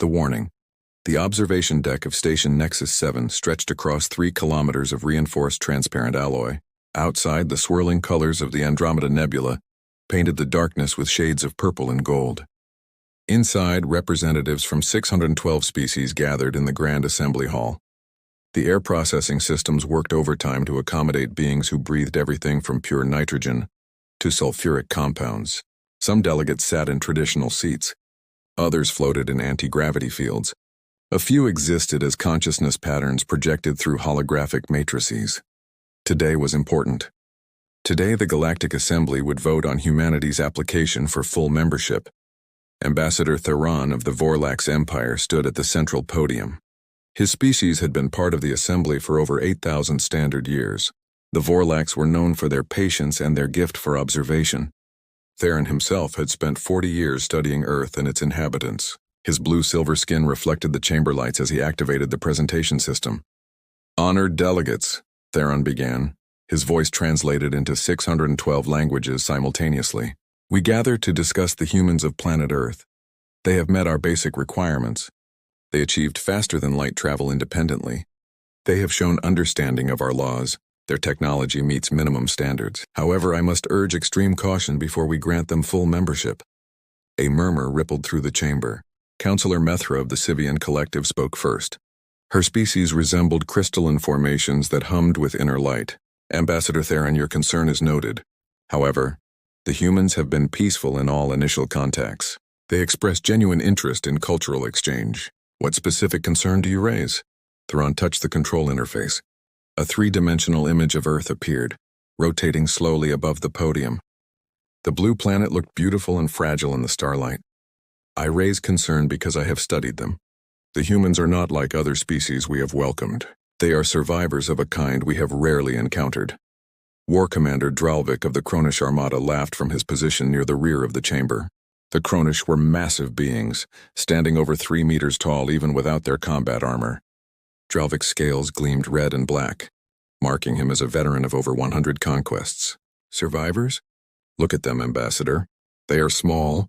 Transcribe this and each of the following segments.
The warning. The observation deck of Station Nexus 7 stretched across 3 kilometers of reinforced transparent alloy. Outside, the swirling colors of the Andromeda Nebula painted the darkness with shades of purple and gold. Inside, representatives from 612 species gathered in the Grand Assembly Hall. The air processing systems worked overtime to accommodate beings who breathed everything from pure nitrogen to sulfuric compounds. Some delegates sat in traditional seats. Others floated in anti-gravity fields. A few existed as consciousness patterns projected through holographic matrices. Today was important. Today, the Galactic Assembly would vote on humanity's application for full membership. Ambassador Theron of the Vorlax Empire stood at the central podium. His species had been part of the Assembly for over 8,000 standard years. The Vorlax were known for their patience and their gift for observation. Theron himself had spent 40 years studying Earth and its inhabitants. His blue-silver skin reflected the chamber lights as he activated the presentation system. "Honored delegates," Theron began, his voice translated into 612 languages simultaneously. "We gather to discuss the humans of planet Earth. They have met our basic requirements. They achieved faster-than-light travel independently. They have shown understanding of our laws. Their technology meets minimum standards. However, I must urge extreme caution before we grant them full membership." A murmur rippled through the chamber. Councillor Methra of the Sivian Collective spoke first. Her species resembled crystalline formations that hummed with inner light. "Ambassador Theron, your concern is noted. However, the humans have been peaceful in all initial contacts. They express genuine interest in cultural exchange. What specific concern do you raise?" Theron touched the control interface. A 3-dimensional image of Earth appeared, rotating slowly above the podium. The blue planet looked beautiful and fragile in the starlight. "I raise concern because I have studied them. The humans are not like other species we have welcomed. They are survivors of a kind we have rarely encountered." War Commander Dralvik of the Kronish Armada laughed from his position near the rear of the chamber. The Kronish were massive beings, standing over 3 meters tall even without their combat armor. Dralvik's scales gleamed red and black, marking him as a veteran of over 100 conquests. "Survivors? Look at them, Ambassador. They are small.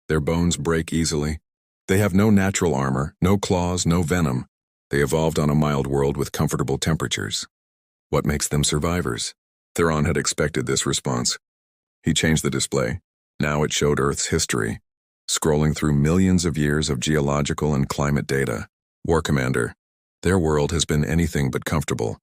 Their bones break easily. They have no natural armor, no claws, no venom. They evolved on a mild world with comfortable temperatures. What makes them survivors?" Theron had expected this response. He changed the display. Now it showed Earth's history, scrolling through millions of years of geological and climate data. "War Commander, their world has been anything but comfortable.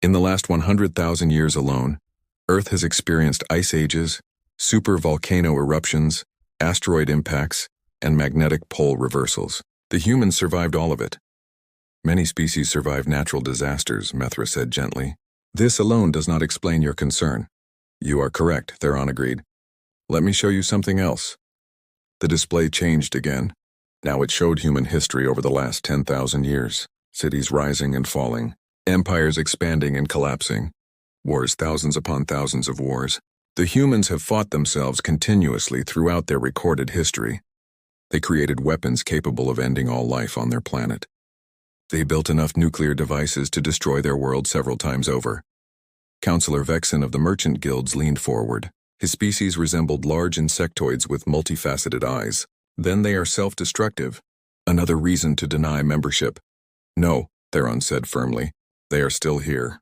In the last 100,000 years alone, Earth has experienced ice ages, supervolcano eruptions, asteroid impacts, and magnetic pole reversals. The humans survived all of it." "Many species survive natural disasters," Methra said gently. "This alone does not explain your concern." "You are correct," Theron agreed. "Let me show you something else." The display changed again. Now it showed human history over the last 10,000 years. Cities rising and falling, empires expanding and collapsing, wars, thousands upon thousands of wars. The humans have fought themselves continuously throughout their recorded history. They created weapons capable of ending all life on their planet. They built enough nuclear devices to destroy their world several times over. Councillor Vexen of the Merchant Guilds leaned forward. His species resembled large insectoids with multifaceted eyes. "Then they are self-destructive. Another reason to deny membership." "No," Theron said firmly. "They are still here.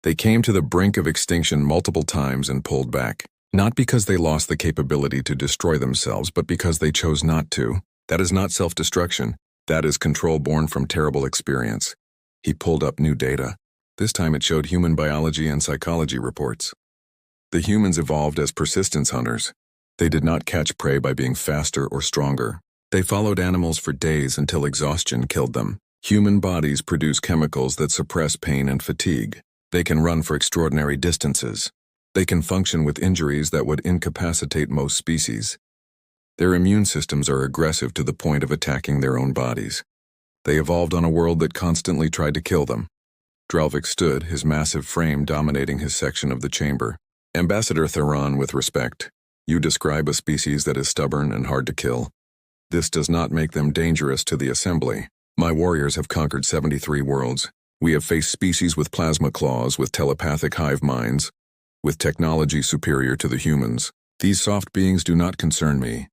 They came to the brink of extinction multiple times and pulled back. Not because they lost the capability to destroy themselves, but because they chose not to. That is not self-destruction. That is control born from terrible experience." He pulled up new data. This time it showed human biology and psychology reports. The humans evolved as persistence hunters. They did not catch prey by being faster or stronger. They followed animals for days until exhaustion killed them. Human bodies produce chemicals that suppress pain and fatigue. They can run for extraordinary distances. They can function with injuries that would incapacitate most species. Their immune systems are aggressive to the point of attacking their own bodies. They evolved on a world that constantly tried to kill them. Dralvik stood, his massive frame dominating his section of the chamber. "Ambassador Theron, with respect, you describe a species that is stubborn and hard to kill. This does not make them dangerous to the Assembly. My warriors have conquered 73 worlds. We have faced species with plasma claws, with telepathic hive minds, with technology superior to the humans. These soft beings do not concern me."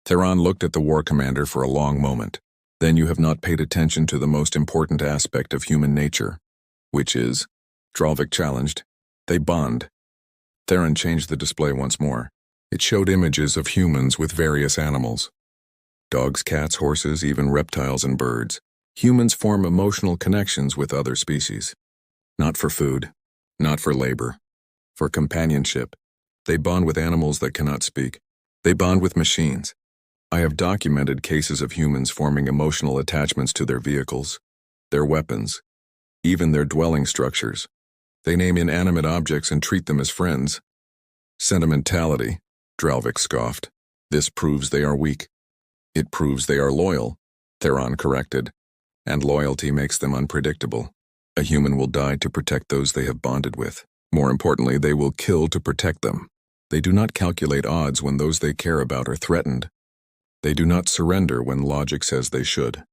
Theron looked at the war commander for a long moment. Then you have not paid attention to the most important aspect of human nature, which is, Dralvik challenged, they bond. Theron changed the display once more. It showed images of humans with various animals. Dogs, cats, horses, even reptiles and birds. Humans form emotional connections with other species. Not for food, not for labor, for companionship. They bond with animals that cannot speak. They bond with machines. I have documented cases of humans forming emotional attachments to their vehicles, their weapons, even their dwelling structures. They name inanimate objects and treat them as friends. Sentimentality, Dralvik scoffed. This proves they are weak. It proves they are loyal, Theron corrected. And loyalty makes them unpredictable. A human will die to protect those they have bonded with. More importantly, they will kill to protect them. They do not calculate odds when those they care about are threatened. They do not surrender when logic says they should.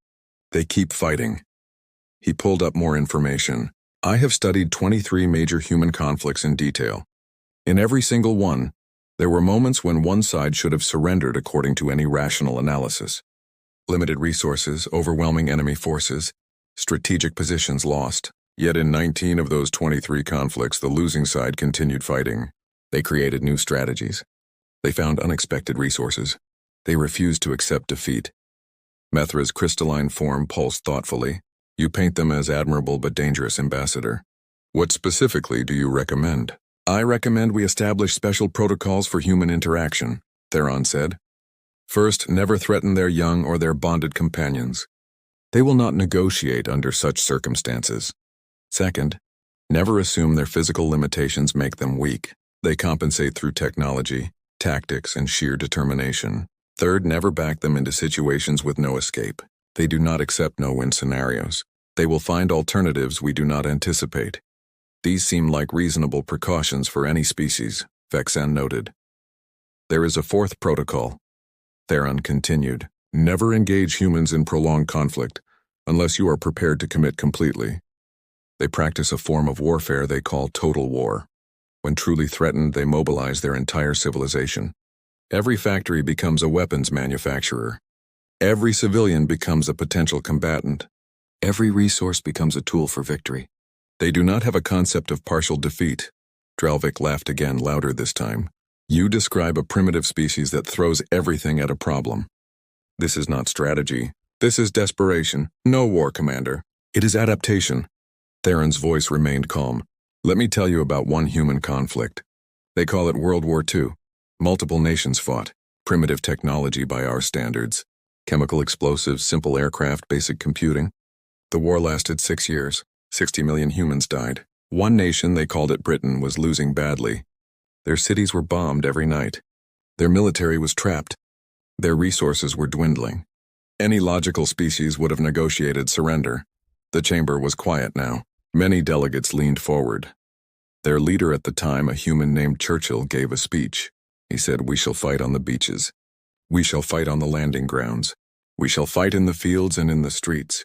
They keep fighting. He pulled up more information. I have studied 23 major human conflicts in detail. In every single one, there were moments when one side should have surrendered according to any rational analysis. Limited resources, overwhelming enemy forces, strategic positions lost. Yet in 19 of those 23 conflicts, the losing side continued fighting. They created new strategies. They found unexpected resources. They refused to accept defeat. Methra's crystalline form pulsed thoughtfully. You paint them as admirable but dangerous, Ambassador. What specifically do you recommend? I recommend we establish special protocols for human interaction, Theron said. First, never threaten their young or their bonded companions. They will not negotiate under such circumstances. Second, never assume their physical limitations make them weak. They compensate through technology, tactics, and sheer determination. Third, never back them into situations with no escape. They do not accept no-win scenarios. They will find alternatives we do not anticipate. These seem like reasonable precautions for any species, Vexen noted. There is a fourth protocol. Theron continued. Never engage humans in prolonged conflict, unless you are prepared to commit completely. They practice a form of warfare they call total war. When truly threatened, they mobilize their entire civilization. Every factory becomes a weapons manufacturer. Every civilian becomes a potential combatant. Every resource becomes a tool for victory. They do not have a concept of partial defeat. Dralvik laughed again, louder this time. You describe a primitive species that throws everything at a problem. This is not strategy. This is desperation. No war, Commander. It is adaptation. Theron's voice remained calm. Let me tell you about one human conflict. They call it World War II. Multiple nations fought. Primitive technology by our standards. Chemical explosives, simple aircraft, basic computing. The war lasted 6 years. 60 million humans died. One nation, they called it Britain, was losing badly. Their cities were bombed every night. Their military was trapped. Their resources were dwindling. Any logical species would have negotiated surrender. The chamber was quiet now. Many delegates leaned forward. Their leader at the time, a human named Churchill, gave a speech. He said, "We shall fight on the beaches. We shall fight on the landing grounds. We shall fight in the fields and in the streets.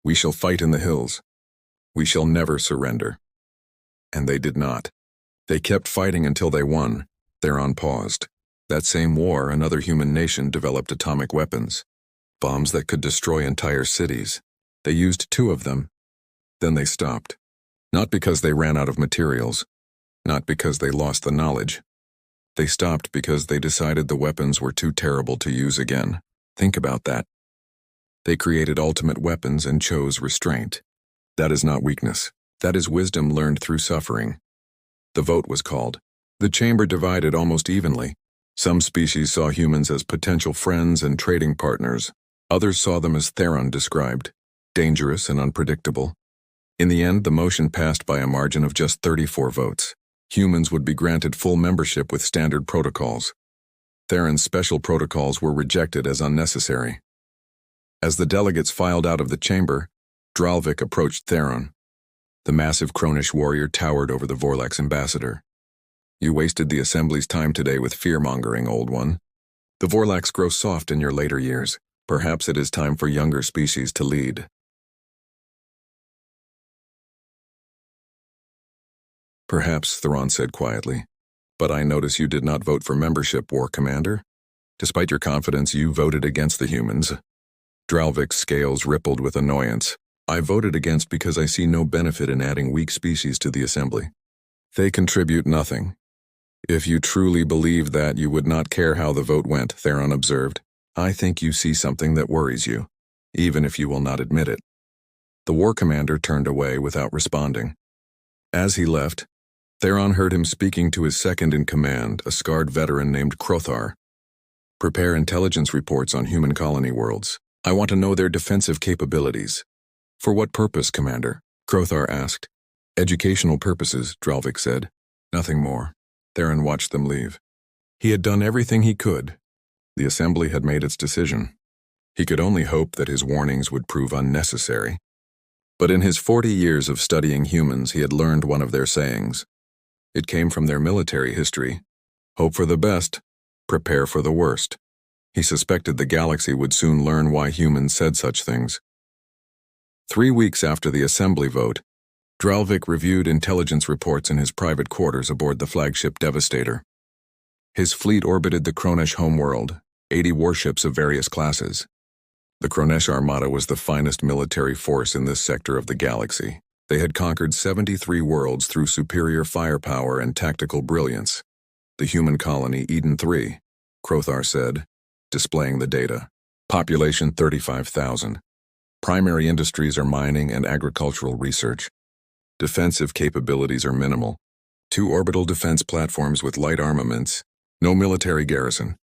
We shall fight in the hills. We shall never surrender." And they did not. They kept fighting until they won. Theron paused. That same war, another human nation developed atomic weapons. Bombs that could destroy entire cities. They used 2 of them. Then they stopped. Not because they ran out of materials. Not because they lost the knowledge. They stopped because they decided the weapons were too terrible to use again. Think about that. They created ultimate weapons and chose restraint. That is not weakness. That is wisdom learned through suffering. The vote was called. The chamber divided almost evenly. Some species saw humans as potential friends and trading partners. Others saw them as Theron described, dangerous and unpredictable. In the end, the motion passed by a margin of just 34 votes. Humans would be granted full membership with standard protocols. Theron's special protocols were rejected as unnecessary. As the delegates filed out of the chamber, Dralvik approached Theron. The massive Kronish warrior towered over the Vorlax ambassador. You wasted the assembly's time today with fear-mongering, old one. The Vorlax grow soft in your later years. Perhaps it is time for younger species to lead. Perhaps, Theron said quietly. But I notice you did not vote for membership, War Commander. Despite your confidence, you voted against the humans. Dralvik's scales rippled with annoyance. I voted against because I see no benefit in adding weak species to the assembly. They contribute nothing. If you truly believe that, you would not care how the vote went, Theron observed. I think you see something that worries you, even if you will not admit it. The war commander turned away without responding. As he left, Theron heard him speaking to his second-in-command, a scarred veteran named Crothar. Prepare intelligence reports on human colony worlds. I want to know their defensive capabilities. For what purpose, Commander? Crothar asked. Educational purposes, Dralvik said. Nothing more. Theron watched them leave. He had done everything he could. The assembly had made its decision. He could only hope that his warnings would prove unnecessary. But in his 40 years of studying humans, he had learned one of their sayings. It came from their military history. Hope for the best, prepare for the worst. He suspected the galaxy would soon learn why humans said such things. 3 weeks after the assembly vote, Dralvik reviewed intelligence reports in his private quarters aboard the flagship Devastator. His fleet orbited the Kronesh homeworld, 80 warships of various classes. The Kronesh Armada was the finest military force in this sector of the galaxy. They had conquered 73 worlds through superior firepower and tactical brilliance. The human colony Eden 3, Crothar said, displaying the data. Population 35,000. Primary industries are mining and agricultural research. Defensive capabilities are minimal. 2 orbital defense platforms with light armaments. No military garrison.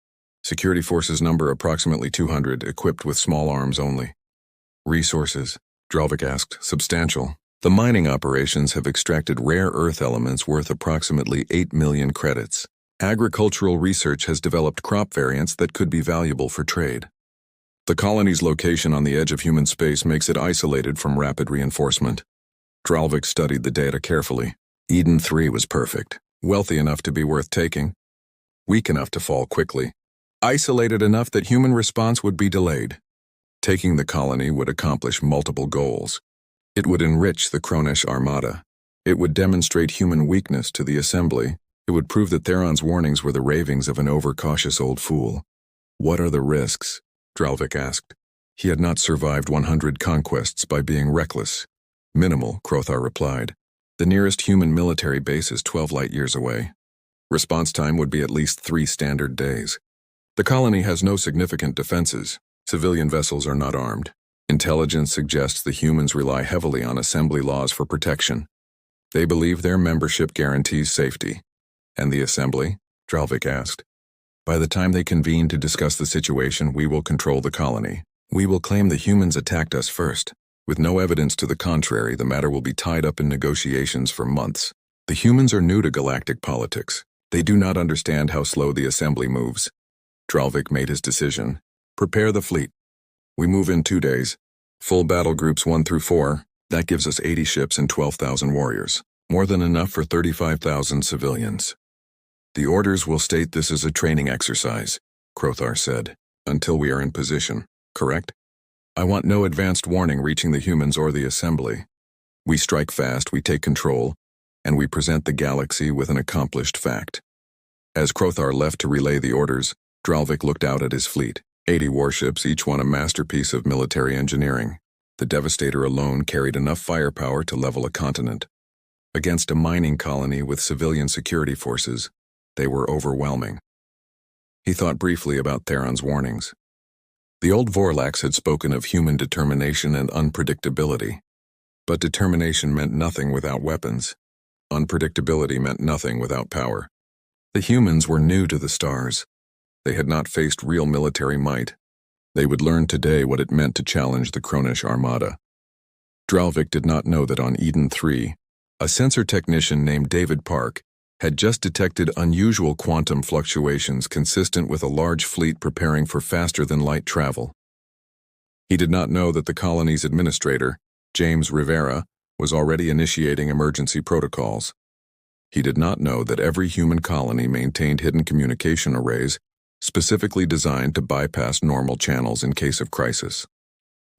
Security forces number approximately 200, equipped with small arms only. Resources, Dralvik asked, substantial. The mining operations have extracted rare earth elements worth approximately 8 million credits. Agricultural research has developed crop variants that could be valuable for trade. The colony's location on the edge of human space makes it isolated from rapid reinforcement. Dralvik studied the data carefully. Eden 3 was perfect, wealthy enough to be worth taking, weak enough to fall quickly, isolated enough that human response would be delayed. Taking the colony would accomplish multiple goals. It would enrich the Kronesh Armada. It would demonstrate human weakness to the assembly. It would prove that Theron's warnings were the ravings of an overcautious old fool. What are the risks? Dralvik asked. He had not survived 100 conquests by being reckless. Minimal, Crothar replied. The nearest human military base is 12 light years away. Response time would be at least 3 standard days. The colony has no significant defenses. Civilian vessels are not armed. Intelligence suggests the humans rely heavily on assembly laws for protection. They believe their membership guarantees safety. And the assembly? Dralvik asked. By the time they convene to discuss the situation, we will control the colony. We will claim the humans attacked us first. With no evidence to the contrary, the matter will be tied up in negotiations for months. The humans are new to galactic politics. They do not understand how slow the assembly moves. Dralvik made his decision. Prepare the fleet. We move in 2 days. Full battle groups 1 through 4. That gives us 80 ships and 12,000 warriors. More than enough for 35,000 civilians. The orders will state this is a training exercise, Crothar said, until we are in position, correct? I want no advanced warning reaching the humans or the assembly. We strike fast, we take control, and we present the galaxy with an accomplished fact. As Crothar left to relay the orders, Dralvik looked out at his fleet. 80 warships, each one a masterpiece of military engineering. The Devastator alone carried enough firepower to level a continent. Against a mining colony with civilian security forces, they were overwhelming. He thought briefly about Theron's warnings. The old Vorlax had spoken of human determination and unpredictability. But determination meant nothing without weapons. Unpredictability meant nothing without power. The humans were new to the stars. They had not faced real military might. They would learn today what it meant to challenge the Kronesh Armada. Dralvik did not know that on Eden 3, a sensor technician named David Park had just detected unusual quantum fluctuations consistent with a large fleet preparing for faster-than-light travel. He did not know that the colony's administrator, James Rivera, was already initiating emergency protocols. He did not know that every human colony maintained hidden communication arrays specifically designed to bypass normal channels in case of crisis.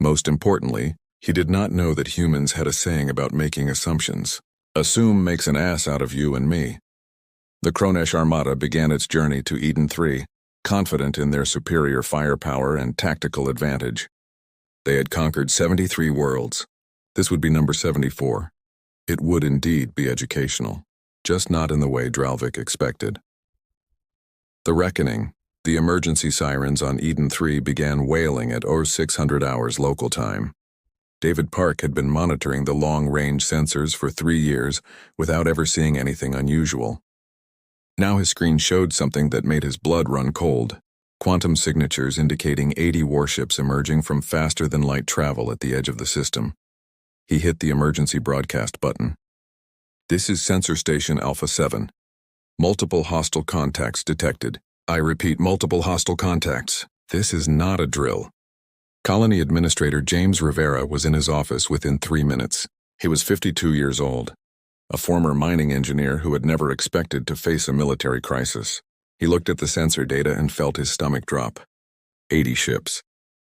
Most importantly, he did not know that humans had a saying about making assumptions. Assume makes an ass out of you and me. The Kronesh Armada began its journey to Eden 3, confident in their superior firepower and tactical advantage. They had conquered 73 worlds. This would be number 74. It would indeed be educational, just not in the way Dralvik expected. The reckoning. The emergency sirens on Eden 3 began wailing at 0600 hours local time. David Park had been monitoring the long-range sensors for 3 years without ever seeing anything unusual. Now his screen showed something that made his blood run cold. Quantum signatures indicating 80 warships emerging from faster-than-light travel at the edge of the system. He hit the emergency broadcast button. This is Sensor Station Alpha 7. Multiple hostile contacts detected. I repeat, multiple hostile contacts. This is not a drill. Colony Administrator James Rivera was in his office within 3 minutes. He was 52 years old, a former mining engineer who had never expected to face a military crisis. He looked at the sensor data and felt his stomach drop. 80 ships.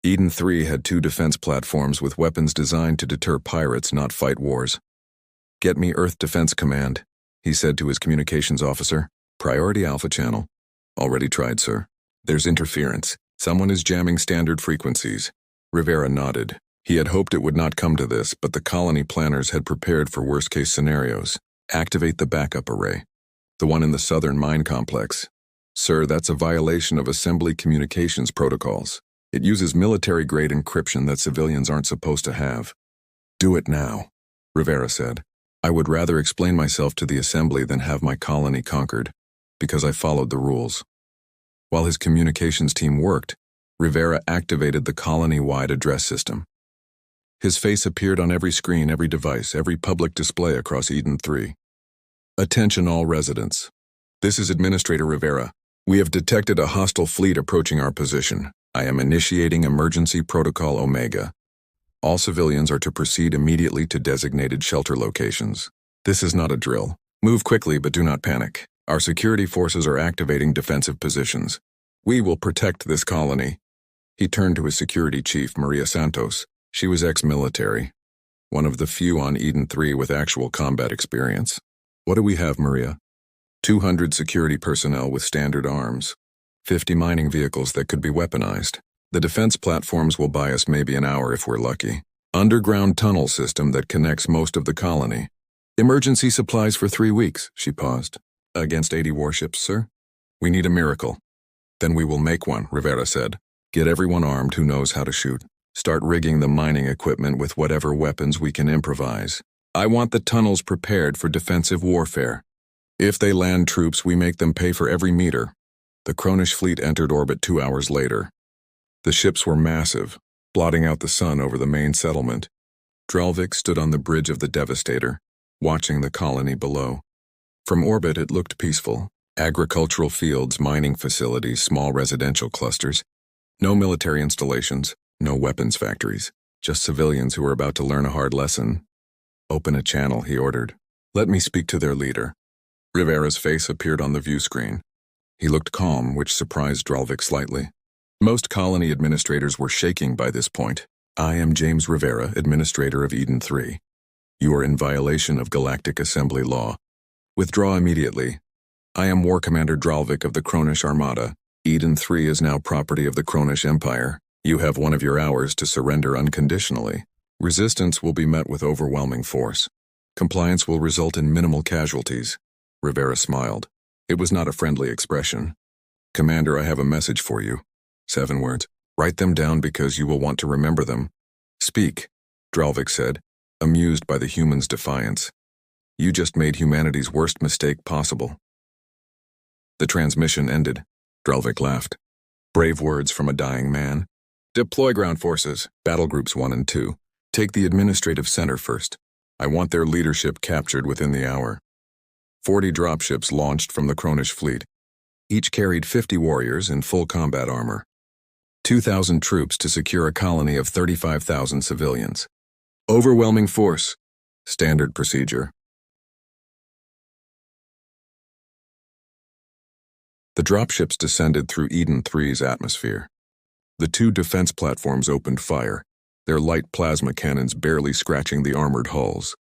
Eden 3 had 2 defense platforms with weapons designed to deter pirates, not fight wars. "Get me Earth Defense Command," he said to his communications officer. "Priority Alpha Channel." "Already tried, sir. There's interference. Someone is jamming standard frequencies." Rivera nodded. He had hoped it would not come to this, but the colony planners had prepared for worst-case scenarios. "Activate the backup array. The one in the southern mine complex." "Sir, that's a violation of assembly communications protocols. It uses military-grade encryption that civilians aren't supposed to have." "Do it now," Rivera said. "I would rather explain myself to the assembly than have my colony conquered, because I followed the rules." While his communications team worked, Rivera activated the colony-wide address system. His face appeared on every screen, every device, every public display across Eden 3. "Attention all residents. This is Administrator Rivera. We have detected a hostile fleet approaching our position. I am initiating Emergency Protocol Omega. All civilians are to proceed immediately to designated shelter locations. This is not a drill. Move quickly, but do not panic. Our security forces are activating defensive positions. We will protect this colony." He turned to his security chief, Maria Santos. She was ex-military, one of the few on Eden 3 with actual combat experience. "What do we have, Maria?" 200 security personnel with standard arms. 50 mining vehicles that could be weaponized. The defense platforms will buy us maybe an hour if we're lucky. Underground tunnel system that connects most of the colony. Emergency supplies for 3 weeks, she paused. Against 80 warships, sir? We need a miracle. Then we will make one, Rivera said. Get everyone armed who knows how to shoot. Start rigging the mining equipment with whatever weapons we can improvise. I want the tunnels prepared for defensive warfare. If they land troops, we make them pay for every meter. The Kronish fleet entered orbit 2 hours later. The ships were massive, blotting out the sun over the main settlement. Dralvik stood on the bridge of the Devastator, watching the colony below. From orbit it looked peaceful. Agricultural fields, mining facilities, small residential clusters. No military installations, no weapons factories. Just civilians who were about to learn a hard lesson. Open a channel, he ordered. Let me speak to their leader. Rivera's face appeared on the view screen. He looked calm, which surprised Dralvik slightly. Most colony administrators were shaking by this point. I am James Rivera, administrator of Eden 3. You are in violation of Galactic Assembly law. Withdraw immediately. I am War Commander Dralvik of the Kronish Armada. Eden 3 is now property of the Kronish Empire. You have one of your hours to surrender unconditionally. Resistance will be met with overwhelming force. Compliance will result in minimal casualties. Rivera smiled. It was not a friendly expression. Commander, I have a message for you. 7 words. Write them down because you will want to remember them. Speak, Dralvik said, amused by the human's defiance. You just made humanity's worst mistake possible. The transmission ended. Dralvik laughed. Brave words from a dying man. Deploy ground forces, battle groups 1 and 2. Take the administrative center first. I want their leadership captured within the hour. 40 dropships launched from the Kronish fleet. Each carried 50 warriors in full combat armor. 2,000 troops to secure a colony of 35,000 civilians. Overwhelming force. Standard procedure. The dropships descended through Eden 3's atmosphere. The 2 defense platforms opened fire, their light plasma cannons barely scratching the armored hulls.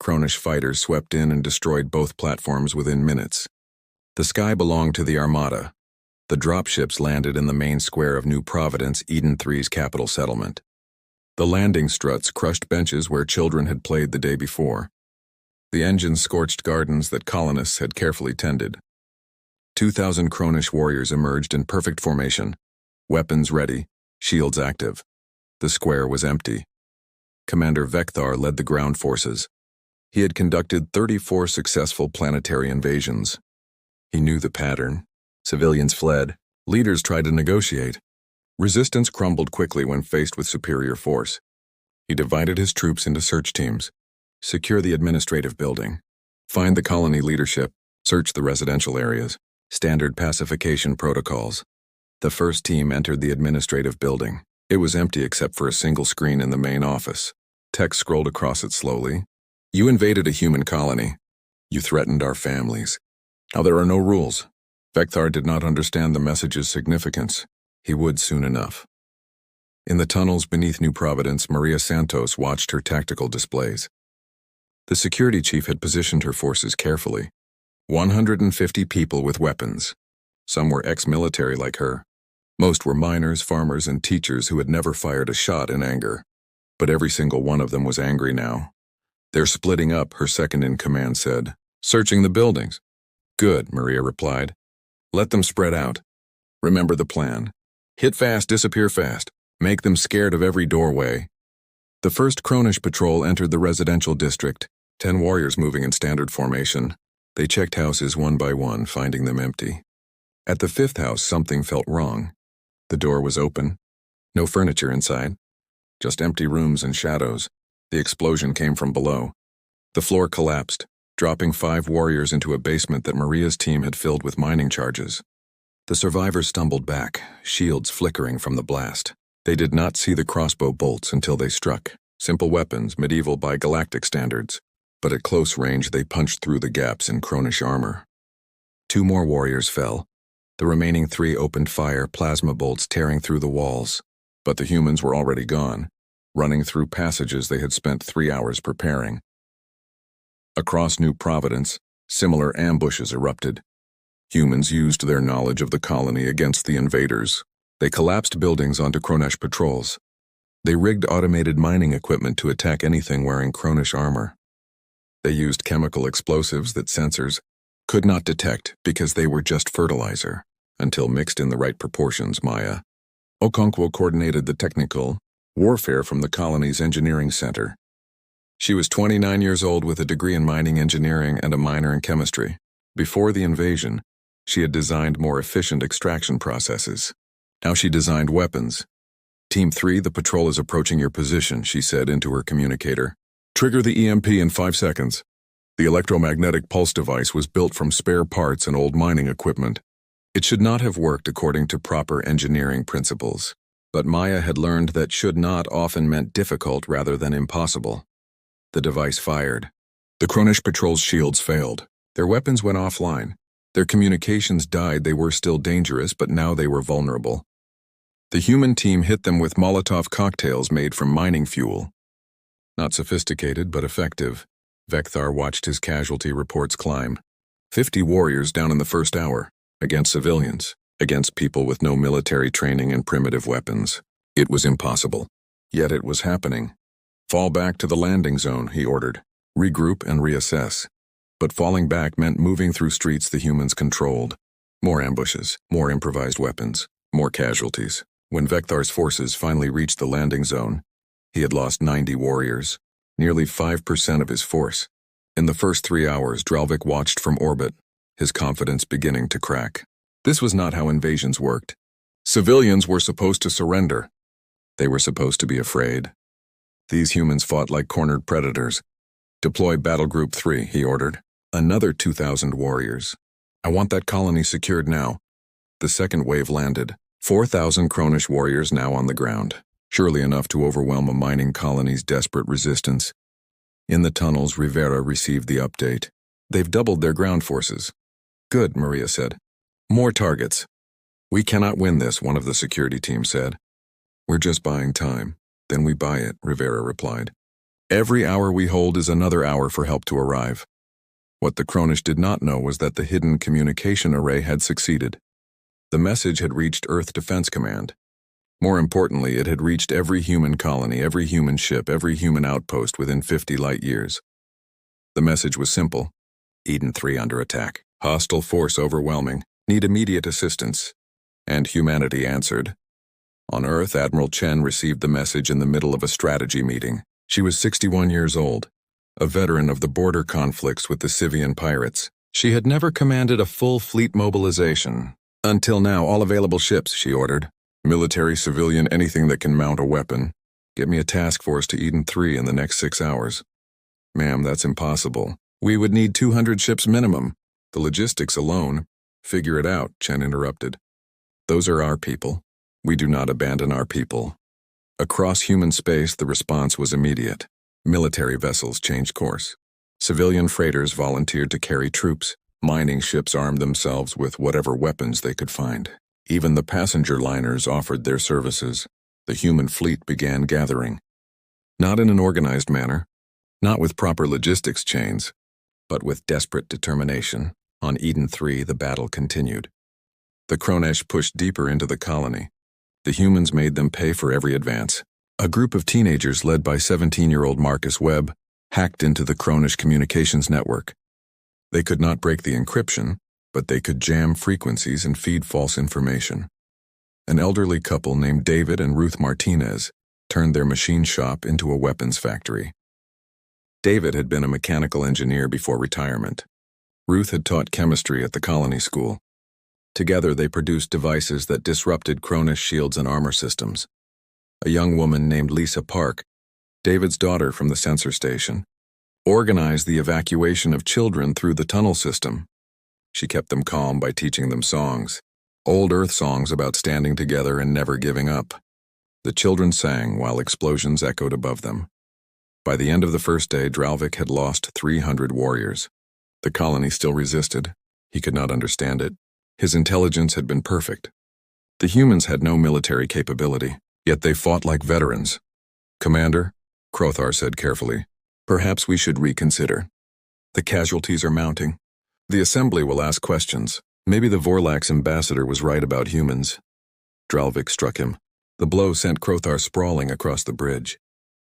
Kronish fighters swept in and destroyed both platforms within minutes. The sky belonged to the Armada. The dropships landed in the main square of New Providence, Eden 3's capital settlement. The landing struts crushed benches where children had played the day before. The engines scorched gardens that colonists had carefully tended. 2,000 Kronish warriors emerged in perfect formation, weapons ready, shields active. The square was empty. Commander Vekthar led the ground forces. He had conducted 34 successful planetary invasions. He knew the pattern. Civilians fled. Leaders tried to negotiate. Resistance crumbled quickly when faced with superior force. He divided his troops into search teams. Secure the administrative building. Find the colony leadership. Search the residential areas. Standard pacification protocols. The first team entered the administrative building. It was empty except for a single screen in the main office. Text scrolled across it slowly. You invaded a human colony. You threatened our families. Now there are no rules. Vekthar did not understand the message's significance. He would soon enough. In the tunnels beneath New Providence, Maria Santos watched her tactical displays. The security chief had positioned her forces carefully. 150 people with weapons. Some were ex-military like her. Most were miners, farmers, and teachers who had never fired a shot in anger. But every single one of them was angry now. They're splitting up, her second-in-command said. Searching the buildings. Good, Maria replied. Let them spread out. Remember the plan. Hit fast, disappear fast. Make them scared of every doorway. The first Kronish patrol entered the residential district, 10 warriors moving in standard formation. They checked houses one by one, finding them empty. At the 5th house, something felt wrong. The door was open. No furniture inside. Just empty rooms and shadows. The explosion came from below. The floor collapsed, dropping 5 warriors into a basement that Maria's team had filled with mining charges. The survivors stumbled back, shields flickering from the blast. They did not see the crossbow bolts until they struck. Simple weapons, medieval by galactic standards. But at close range they punched through the gaps in Kronish armor. 2 more warriors fell. The remaining 3 opened fire, plasma bolts tearing through the walls. But the humans were already gone, running through passages they had spent 3 hours preparing. Across New Providence, similar ambushes erupted. Humans used their knowledge of the colony against the invaders. They collapsed buildings onto Kronish patrols. They rigged automated mining equipment to attack anything wearing Kronish armor. They used chemical explosives that sensors could not detect because they were just fertilizer, until mixed in the right proportions. Maya Okonkwo coordinated the technical warfare from the colony's engineering center. She was 29 years old with a degree in mining engineering and a minor in chemistry. Before the invasion, she had designed more efficient extraction processes. Now she designed weapons. Team 3, the patrol is approaching your position, she said into her communicator. Trigger the EMP in 5 seconds. The electromagnetic pulse device was built from spare parts and old mining equipment. It should not have worked according to proper engineering principles. But Maya had learned that should not often meant difficult rather than impossible. The device fired. The Kronish patrol's shields failed. Their weapons went offline. Their communications died. They were still dangerous, but now they were vulnerable. The human team hit them with Molotov cocktails made from mining fuel. Not sophisticated, but effective. Vekthar watched his casualty reports climb. 50 warriors down in the first hour, against civilians, against people with no military training and primitive weapons. It was impossible. Yet it was happening. Fall back to the landing zone, he ordered. Regroup and reassess. But falling back meant moving through streets the humans controlled. More ambushes, more improvised weapons, more casualties. When Vekthar's forces finally reached the landing zone, he had lost 90 warriors, nearly 5% of his force. In the first 3 hours, Dralvik watched from orbit, his confidence beginning to crack. This was not how invasions worked. Civilians were supposed to surrender. They were supposed to be afraid. These humans fought like cornered predators. Deploy Battle Group 3, he ordered. Another 2,000 warriors. I want that colony secured now. The second wave landed. 4,000 Kronish warriors now on the ground. Surely enough to overwhelm a mining colony's desperate resistance. In the tunnels, Rivera received the update. They've doubled their ground forces. Good, Maria said. More targets. We cannot win this, one of the security team said. We're just buying time. Then we buy it, Rivera replied. Every hour we hold is another hour for help to arrive. What the Kronish did not know was that the hidden communication array had succeeded. The message had reached Earth Defense Command. More importantly, it had reached every human colony, every human ship, every human outpost within 50 light years. The message was simple. Eden 3 under attack. Hostile force overwhelming. Need immediate assistance. And humanity answered. On Earth, Admiral Chen received the message in the middle of a strategy meeting. She was 61 years old, a veteran of the border conflicts with the Sivian pirates. She had never commanded a full fleet mobilization. Until now, all available ships, she ordered. Military, civilian, anything that can mount a weapon. Get me a task force to Eden 3 in the next 6 hours. Ma'am, that's impossible. We would need 200 ships minimum. The logistics alone. Figure it out, Chen interrupted. Those are our people. We do not abandon our people. Across human space, the response was immediate. Military vessels changed course. Civilian freighters volunteered to carry troops. Mining ships armed themselves with whatever weapons they could find. Even the passenger liners offered their services. The human fleet began gathering. Not in an organized manner, not with proper logistics chains, but with desperate determination. On Eden 3, the battle continued. The Kronesh pushed deeper into the colony. The humans made them pay for every advance. A group of teenagers led by 17-year-old Marcus Webb hacked into the Kronesh communications network. They could not break the encryption, but they could jam frequencies and feed false information. An elderly couple named David and Ruth Martinez turned their machine shop into a weapons factory. David had been a mechanical engineer before retirement. Ruth had taught chemistry at the colony school. Together they produced devices that disrupted Kronesh shields and armor systems. A young woman named Lisa Park, David's daughter from the sensor station, organized the evacuation of children through the tunnel system. She kept them calm by teaching them songs, old Earth songs about standing together and never giving up. The children sang while explosions echoed above them. By the end of the first day, Dralvik had lost 300 warriors. The colony still resisted. He could not understand it. His intelligence had been perfect. The humans had no military capability, yet they fought like veterans. Commander, Krothar said carefully, perhaps we should reconsider. The casualties are mounting. The assembly will ask questions. Maybe the Vorlax ambassador was right about humans. Dralvik struck him. The blow sent Krothar sprawling across the bridge.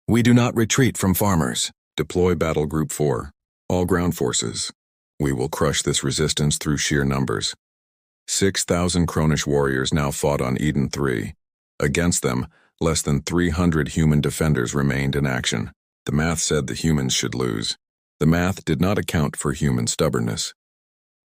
We do not retreat from farmers. Deploy Battle Group 4. All ground forces. We will crush this resistance through sheer numbers. 6,000 Kronesh warriors now fought on Eden 3. Against them, less than 300 human defenders remained in action. The math said the humans should lose. The math did not account for human stubbornness.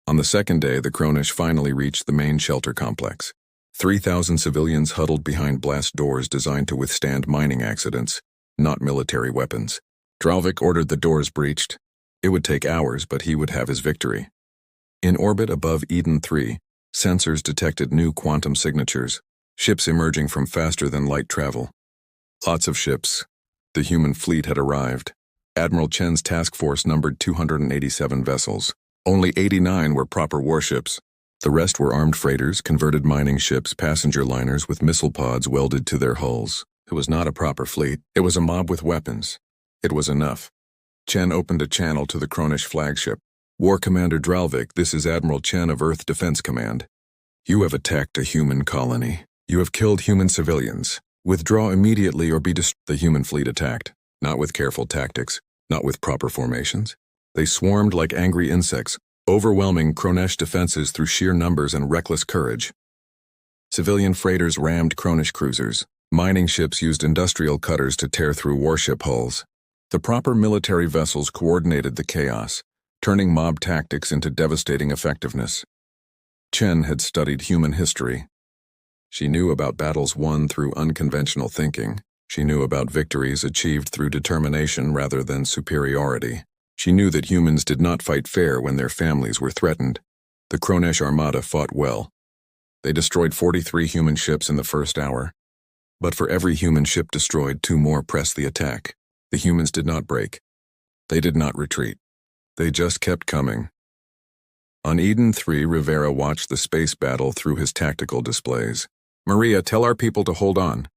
On the second day, the Kronesh finally reached the main shelter complex. 3,000 civilians huddled behind blast doors designed to withstand mining accidents, not military weapons. Dralvik ordered the doors breached. It would take hours, but he would have his victory. In orbit above Eden 3, sensors detected new quantum signatures, ships emerging from faster-than-light travel. Lots of ships. The human fleet had arrived. Admiral Chen's task force numbered 287 vessels. Only 89 were proper warships. The rest were armed freighters, converted mining ships, passenger liners with missile pods welded to their hulls. It was not a proper fleet. It was a mob with weapons. It was enough. Chen opened a channel to the Kronesh flagship. War Commander Dralvik, this is Admiral Chen of Earth Defense Command. You have attacked a human colony. You have killed human civilians. Withdraw immediately or be destroyed. The human fleet attacked, not with careful tactics, not with proper formations. They swarmed like angry insects, overwhelming Kronesh defenses through sheer numbers and reckless courage. Civilian freighters rammed Kronesh cruisers. Mining ships used industrial cutters to tear through warship hulls. The proper military vessels coordinated the chaos, turning mob tactics into devastating effectiveness. Chen had studied human history. She knew about battles won through unconventional thinking. She knew about victories achieved through determination rather than superiority. She knew that humans did not fight fair when their families were threatened. The Kronesh Armada fought well. They destroyed 43 human ships in the first hour. But for every human ship destroyed, 2 more pressed the attack. The humans did not break. They did not retreat. They just kept coming. On Eden 3, Rivera watched the space battle through his tactical displays. Maria, tell our people to hold on.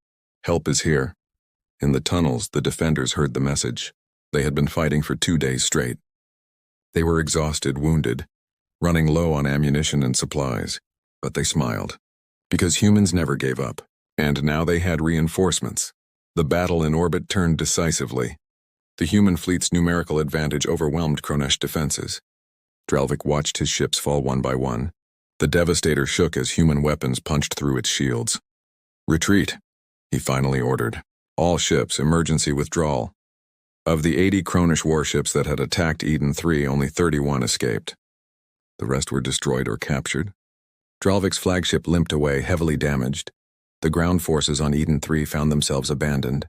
Help is here. In the tunnels, the defenders heard the message. They had been fighting for 2 days straight. They were exhausted, wounded, running low on ammunition and supplies, but they smiled. Because humans never gave up. And now they had reinforcements. The battle in orbit turned decisively. The human fleet's numerical advantage overwhelmed Kronesh defenses. Drelvik watched his ships fall one by one. The Devastator shook as human weapons punched through its shields. "Retreat," he finally ordered. "All ships, emergency withdrawal." Of the 80 Kronesh warships that had attacked Eden 3, only 31 escaped. The rest were destroyed or captured. Drelvik's flagship limped away, heavily damaged. The ground forces on Eden 3 found themselves abandoned.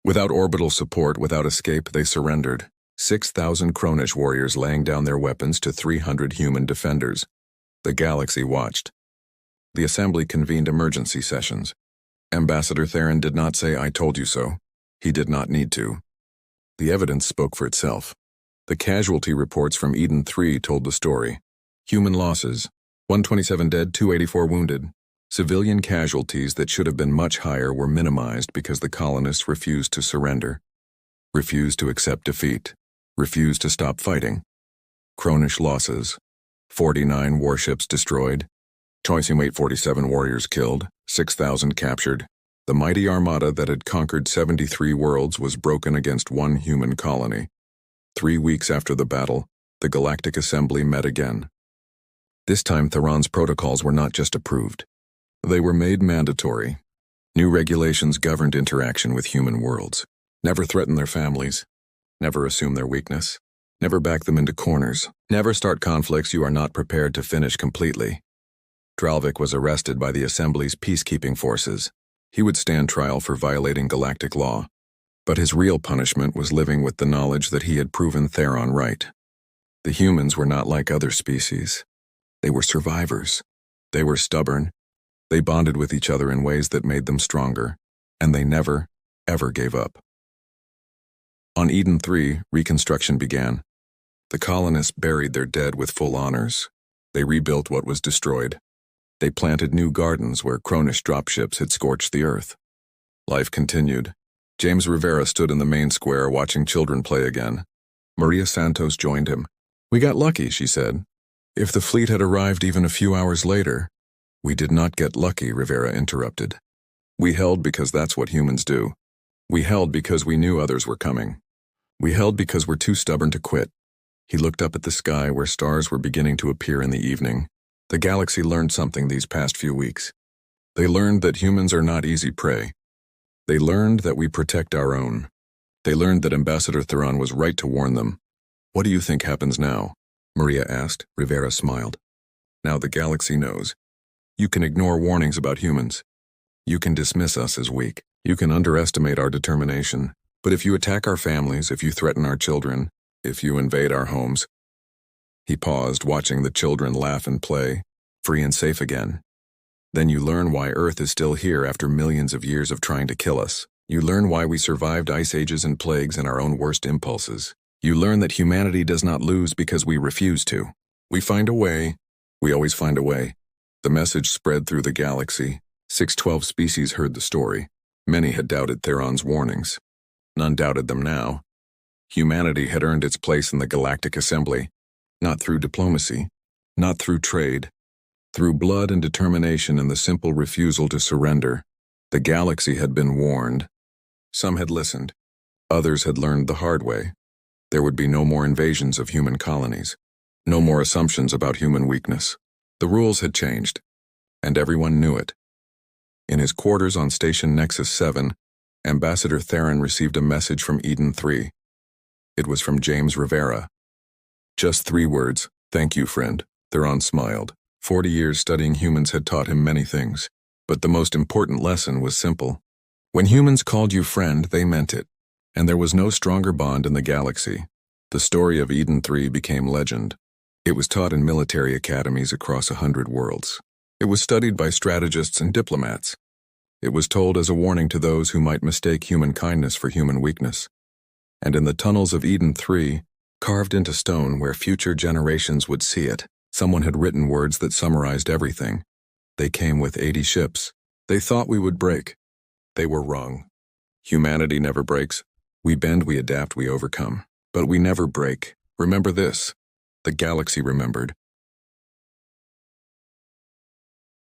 Without orbital support, without escape, they surrendered. 6,000 Kronesh warriors laying down their weapons to 300 human defenders. The galaxy watched. The assembly convened emergency sessions. Ambassador Theron did not say, "I told you so." He did not need to. The evidence spoke for itself. The casualty reports from Eden 3 told the story. Human losses: 127 dead, 284 wounded. Civilian casualties that should have been much higher were minimized because the colonists refused to surrender, refused to accept defeat, refused to stop fighting. Kronesh losses: 49 warships destroyed, choicing weight 47 warriors killed, 6,000 captured. The mighty armada that had conquered 73 worlds was broken against one human colony. 3 weeks after the battle, the Galactic Assembly met again. This time Theron's protocols were not just approved. They were made mandatory. New regulations governed interaction with human worlds. Never threaten their families. Never assume their weakness. Never back them into corners. Never start conflicts you are not prepared to finish completely. Drelvik was arrested by the Assembly's peacekeeping forces. He would stand trial for violating galactic law. But his real punishment was living with the knowledge that he had proven Theron right. The humans were not like other species. They were survivors. They were stubborn. They bonded with each other in ways that made them stronger, and they never, ever gave up. On Eden 3, reconstruction began. The colonists buried their dead with full honors. They rebuilt what was destroyed. They planted new gardens where Kronesh dropships had scorched the earth. Life continued. James Rivera stood in the main square watching children play again. Maria Santos joined him. "We got lucky," she said. "If the fleet had arrived even a few hours later—" "We did not get lucky," Rivera interrupted. "We held because that's what humans do. We held because we knew others were coming. We held because we're too stubborn to quit." He looked up at the sky where stars were beginning to appear in the evening. The galaxy learned something these past few weeks. They learned that humans are not easy prey. They learned that we protect our own. They learned that Ambassador Theron was right to warn them. "What do you think happens now?" Maria asked. Rivera smiled. "Now the galaxy knows. You can ignore warnings about humans. You can dismiss us as weak. You can underestimate our determination. But if you attack our families, if you threaten our children, if you invade our homes—" He paused, watching the children laugh and play, free and safe again. "Then you learn why Earth is still here after millions of years of trying to kill us. You learn why we survived ice ages and plagues and our own worst impulses. You learn that humanity does not lose because we refuse to. We find a way. We always find a way." The message spread through the galaxy. 612 species heard the story. Many had doubted Theron's warnings. None doubted them now. Humanity had earned its place in the Galactic Assembly, not through diplomacy, not through trade, through blood and determination and the simple refusal to surrender. The galaxy had been warned. Some had listened. Others had learned the hard way. There would be no more invasions of human colonies, no more assumptions about human weakness. The rules had changed, and everyone knew it. In his quarters on Station Nexus 7, Ambassador Theron received a message from Eden 3. It was from James Rivera. Just 3 words: "Thank you, friend." Theron smiled. 40 years studying humans had taught him many things, but the most important lesson was simple. When humans called you friend, they meant it, and there was no stronger bond in the galaxy. The story of Eden 3 became legend. It was taught in military academies across 100 worlds. It was studied by strategists and diplomats. It was told as a warning to those who might mistake human kindness for human weakness. And in the tunnels of Eden 3, carved into stone where future generations would see it, someone had written words that summarized everything. They came with 80 ships. They thought we would break. They were wrong. Humanity never breaks. We bend, we adapt, we overcome. But we never break. Remember this. The galaxy remembered.